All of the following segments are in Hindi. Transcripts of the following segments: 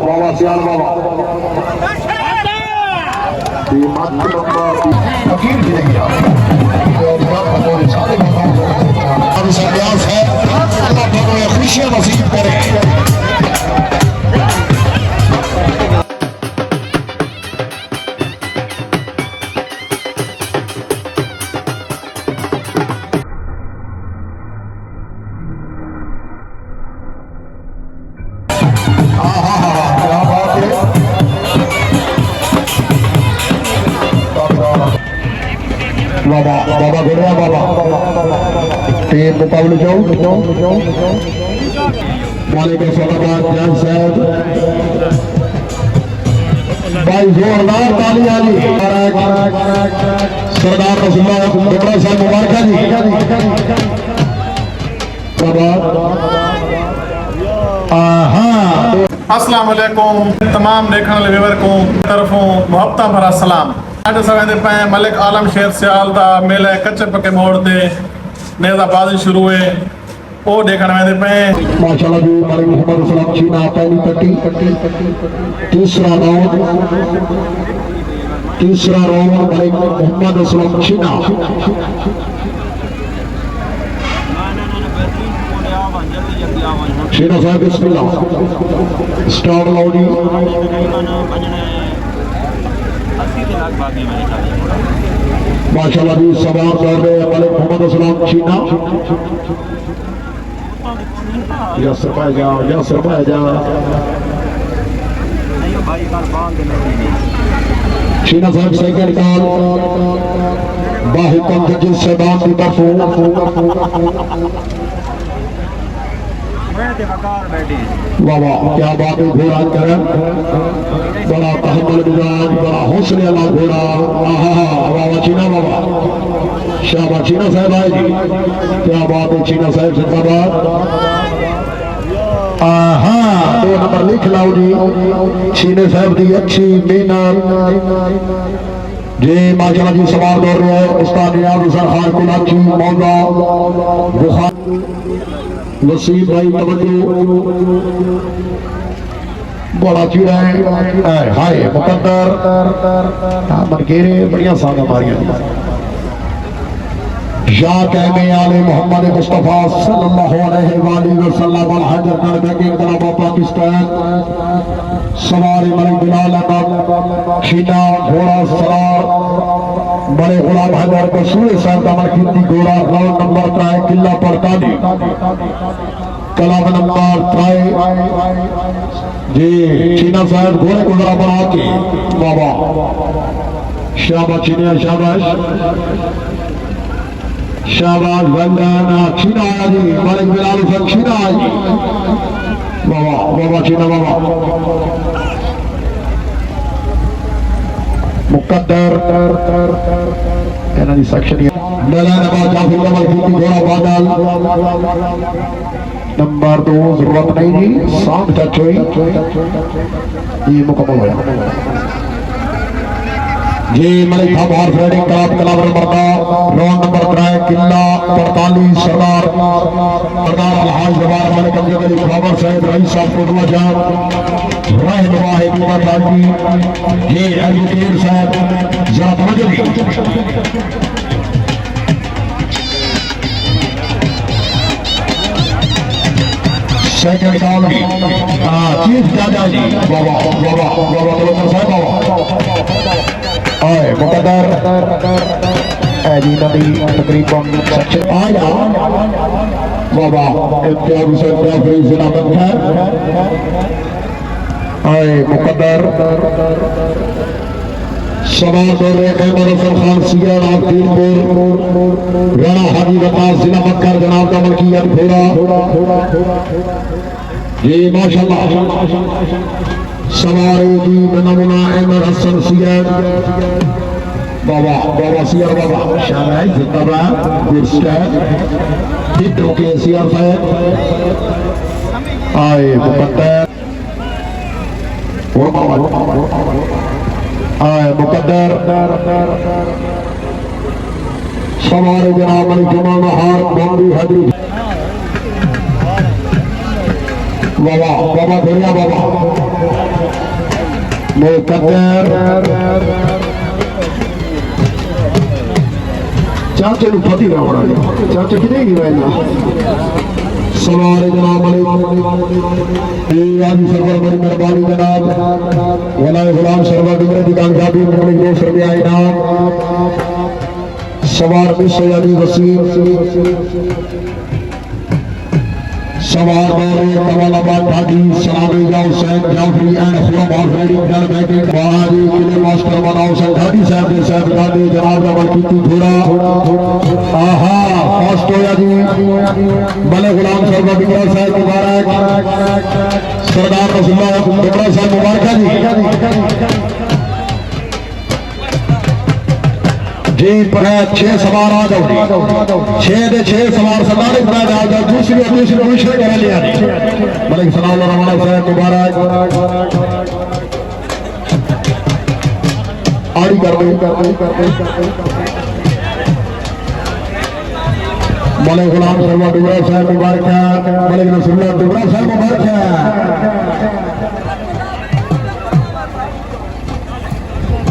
बाबा सियाल बाबा फकीर भी नहीं गया खुशियां नसीब करें। बाबा बाबा घोड़ा बाबा टीम मुकाबले जाओ मालिक सलाबाद जान साहब भाई जोरदार ताली आली सरदार रसूलुल्लाह बड़ा साहब मुबारक जी अस्सलाम वालेकुम तमाम देखने वाले व्यूअर को तरफों मुहब्बत भरा सलाम। अज सवेंदे पे मलिक आलम शेर सियाल दा मेला कच्चे पक्के मोड़ ते नेज़ाबाजी शुरू है वो देखने वेंदे पे माशाल्लाह जी मलिक मोहम्मद सलाम चीना पहली पट्टी तीसरा राउंड मलिक मोहम्मद सलाम चीना शेना साहब बिस्मिल्लाह स्टार्ट लाउडी माशाल्लाह भी सवार कर रहे हैं मलिक मोहम्मद सलाम चीना यासर पाए जा चीना साहब साइकिल निकाल बाहुकम जजिस से बात की तरफ बाबा क्या बात है घोड़ा करें बड़ा तहम्मुल मिजाज बड़ा हौसले वाला घोड़ा बाबा चीना बाबा शाबाश चीना साहब आए जी क्या बात है चीना साहब जिंदाबाद। दो नंबर लिख लाओ जी चीने साहब की अच्छी मेहनत जी माशाल्लाह जी सवार दौड़ रहे हैं उस्ताद नियाज हुसैन खान कुलाची मौला बुखारी नसीब भाई तवज्जो बड़ा चीड़ा है हाय मुकद्दर मनकेरे बढ़िया सादा मारियां या कहने आले मोहम्मद मुस्तफा सल्लल्लाहु अलैहि वसल्लम अल हजर कर के इनकलाब पाकिस्तान सवार मलिक बिलाल अहमद शीना घोड़ा सवार बड़े गुलाम हैदर को सूर्य साहब का मरकीती घोड़ा राउंड नंबर 3 किला 45 कलाम नंबर 3 जी चीना साहब घोड़े को जरा बना के बाबा शाबाश चीनिया शाबाश शाबाश वंदना चीना आया जी मलिक बिलाल हुसैन चीना आया जी बाबा चीना बाबा मुकद्दर एना दी सेक्शन मेलानाबाद जाफर कमल की घोड़ा बादल नंबर 2 जरूरत नहीं जी साउंड टच हुई ये मुकम्मल होया जी मलिक हमार फ्रेडिंग क्लब नंबर 2 राउंड नंबर 3 किला 45 सरदार अलहाज जवान मलिक अमजद अली खबर साहब रईस साहब कोटला जान रहनुमा है कुमार लाल जी एडवोकेट साहब जरा तवज्जो दी सेकंड कॉल चीफ दादा जी बाबा तवज्जो साहब बाबा मुकद्दर जी नदी तकरीबन आया बाबा इम्तियाज हुसैन जाफरी जिला मंथर मुकद्दर सवार दौर अहमद हसन खान सिया नागपुर राणा हाजी वकास जिला मक्कर जनाब का मलकियत घोड़ा जी माशाल्लाह सवार जी नमूना अहमद हसन सिया बाबा सिया बाबा शाबाश जिंदाबाद good step hit okay Siya साहब आए मुकद्दर मुकद्दर सवार जनाब मलिक जमाल नहार बंदू हैदरी बाबा घोड़िया बाबा मुकद्दर चाचे ਨੂੰ ਫਤੀ ਨਾ ਬਣਾ ਚਾਚੇ ਕਿਤੇ ਨਹੀਂ ਰਹਿਣਾ सवार जनाब आज सरवर बड़ी मेहरबानी जनाब वला गुलाम सरवर डिग्री की कामयाबी में 200 रुपया इनाम सवार सयादी वसीम सवार कमालाबाद ढाकी सलामी जाओ सैन जाफरी एंड खुरम और रेडिंग डन बैटिंग बाजी किले मास्टर बनाओ संघाटी साहब ने साहब गांधी जनाब का कीती थोड़ा आहा फर्स्ट होया जी भले गुलाम सरवर डिग्री साहब मुबारक सरदार रसूलुल्लाह डिग्री साहब मुबारक जी पर 6 सवार आ जाओ 6 दे 6 सवार सरदार इतना आ जाओ दूसरी दूसरे कर लिया मलिक सलाम रवाना साहब मुबारक आड़ी कर मलिक गुलाम सरवर डिग्री साहब मुबारक मलिक रसूलुल्लाह डिग्री साहब मुबारक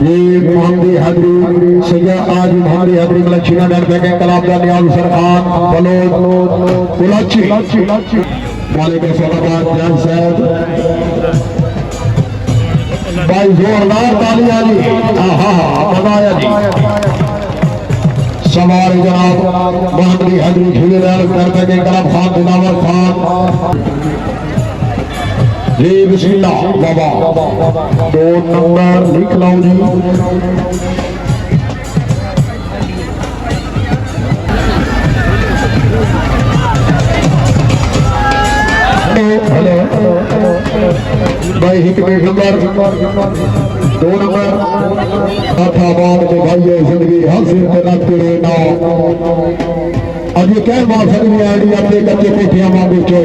ये मोहम्मदी हजरी सैयद आज मोहम्मदी हजरी मलक्षीना डर बैठे कलाम का नियाज सरखान बलोच कुलाची वाले सलाबाद जान साहब भाई जोरदार तालियां जी आहा बनाया जी सवार जनाब मोहम्मदी हजरी झूलेलाल डर बैठे कलाम खान दिलावर खान जी बिस्मिल्लाह बाबा 2 नंबर लिख लो जी हेलो भाई एक नंबर 2 नंबर आबाद में भाई जिंदगी हासिल करना तेरे नाम अब ये क्या बात सकती है आईडी अपने कच्चे कोठियां मांगो चो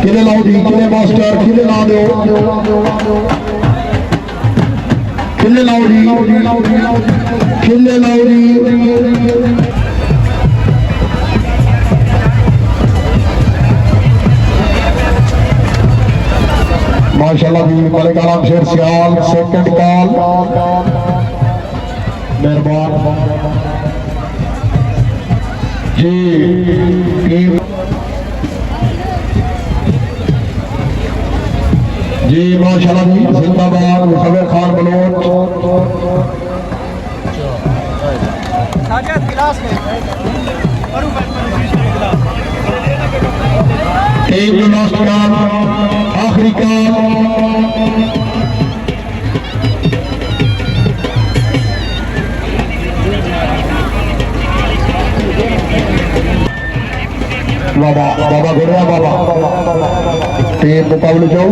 किले लाओ जी किले मास्टर किले ला दो किले लाओ जी किले लाओ जी माशाल्लाह जी मलिक आलम शेर सियाल सेकंड कॉल मेहरबान जी जी माशाल्लाह जी जिंदाबाद Musavvir Khan Baloch team last man आखिरी कॉल बाबा बाबा गुड़िया बाबा टीम मुकाबले जाओ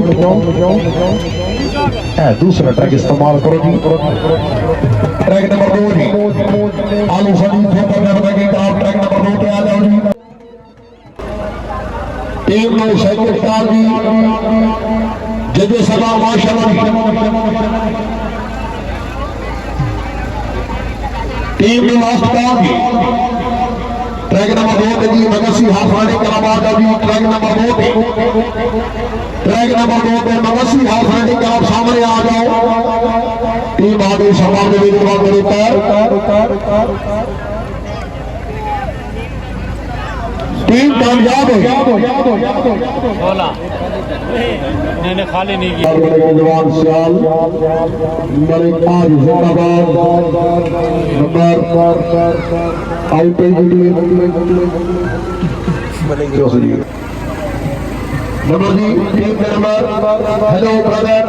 दूसरा ट्रैक इस्तेमाल करो जी ट्रैक नंबर 2 जी आलू सलीम ट्रैक नंबर 2 पे आ जाओ जी टीम में सैयद इफ्तार जी जजे सदा माशाल्लाह टीम में लास्ट कॉल जी ट्रैक नंबर 2 पे जी मगसी हाफानी कलाबाद अभी ट्रैक नंबर 2 पे मगसी हाफानी कलाब सामने आ जाओ टीम आगे सवाल में जवाब देता टीम कामयाब हो बोला मैंने खाली नहीं किया जवान सियाल मलिक आज जिंदाबाद नंबर आउट नंबर जी टीम नंबर हेलो ब्रदर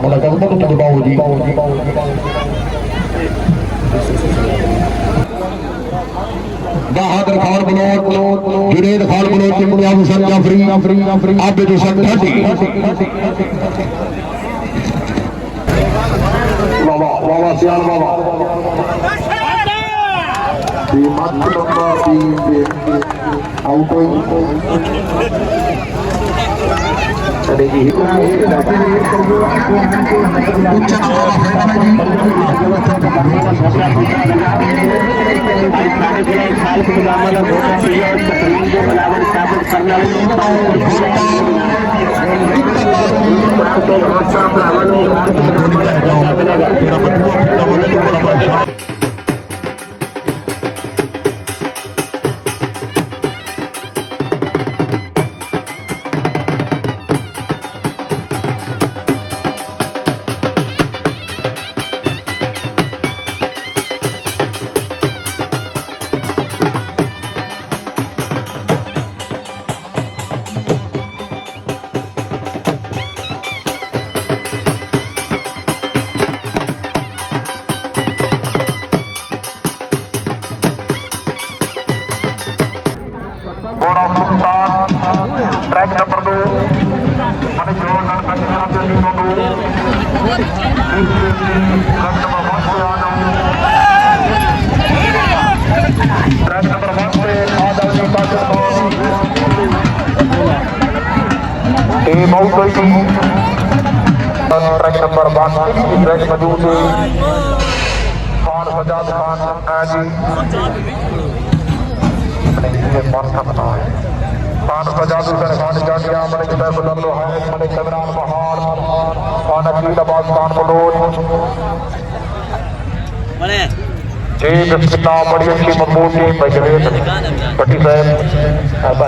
मुलाकात मत तो बाबू जी बहादुर खान बलोच जुनेद खान बलोच के मुनिया हुसैन जाफरी आबिद हुसैन ढाटी बाबा बाबा सियाल बाबा टीम नंबर 3 आउट हुई चलेगी ट्रैक नंबर 2 ट्रैक नंबर 1 से टीम आउट हुई थी। ट्रैक नंबर 1 ट्रैक मौजूद है खान सजाद खान जी खान सजाद हुसैन खान जाटिया मलिक सैफुल्लाह लोहानी मलिक इमरान बहार खान अकील अब्बास खान बलोच जी बिस्मिल्लाह बड़ी अच्छी मजबूत टीम बजरेत पट्टी साहब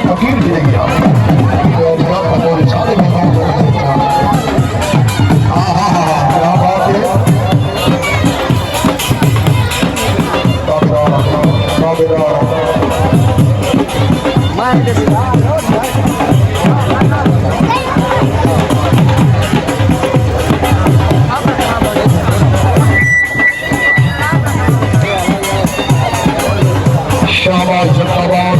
फकीर गिरेगी शाबाश जिंदाबाद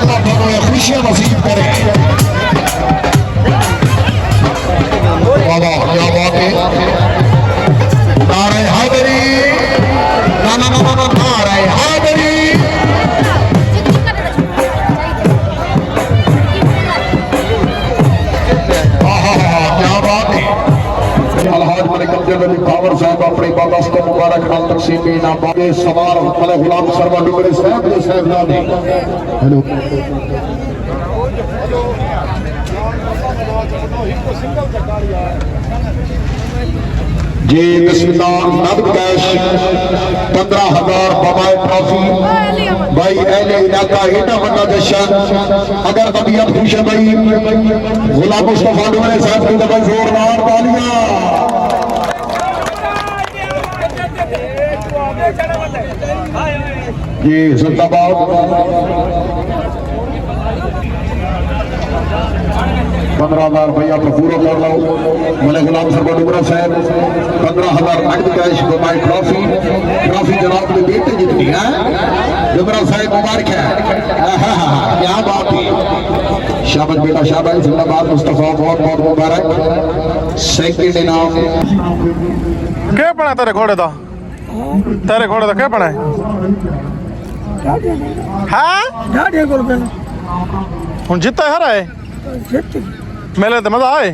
अल्लाह दोनों ये खुशियां नसीब करे बाबा क्या बात है नारे हैदरी ना ना ना ना नारे हैदरी पावर साहब अपने बादस्त मुबारक नाल तकसीमी ना बागे सवार मले गुलाम सरवा डुगरे साहब दे साहबजादे हेलो जी बिस्मिल्लाह नब कैश 15,000 बमाए ट्रॉफी भाई अहले इलाका एटा बड़ा जश्न अगर कभी अब खुश है भाई गुलाम मुस्तफा डुगरे साहब की तरफ जोरदार तालियां जी जिंदाबाद 15,000 रुपया तो पूरा कर लो मले गुलाम सरवा डुगरा साहब 15,000 नकद कैश बमाई ट्रॉफी जनाब के बेटे जितनी है डुगरा साहब मुबारक है क्या बात है शाबाश बेटा शाबाश जिंदाबाद मुस्तफा बहुत बहुत मुबारक सेकंड इनाम क्या पड़ा तेरे घोड़े का क्या पड़ा है हाँ हूँ जीता है हरा है मेले तो मजा आए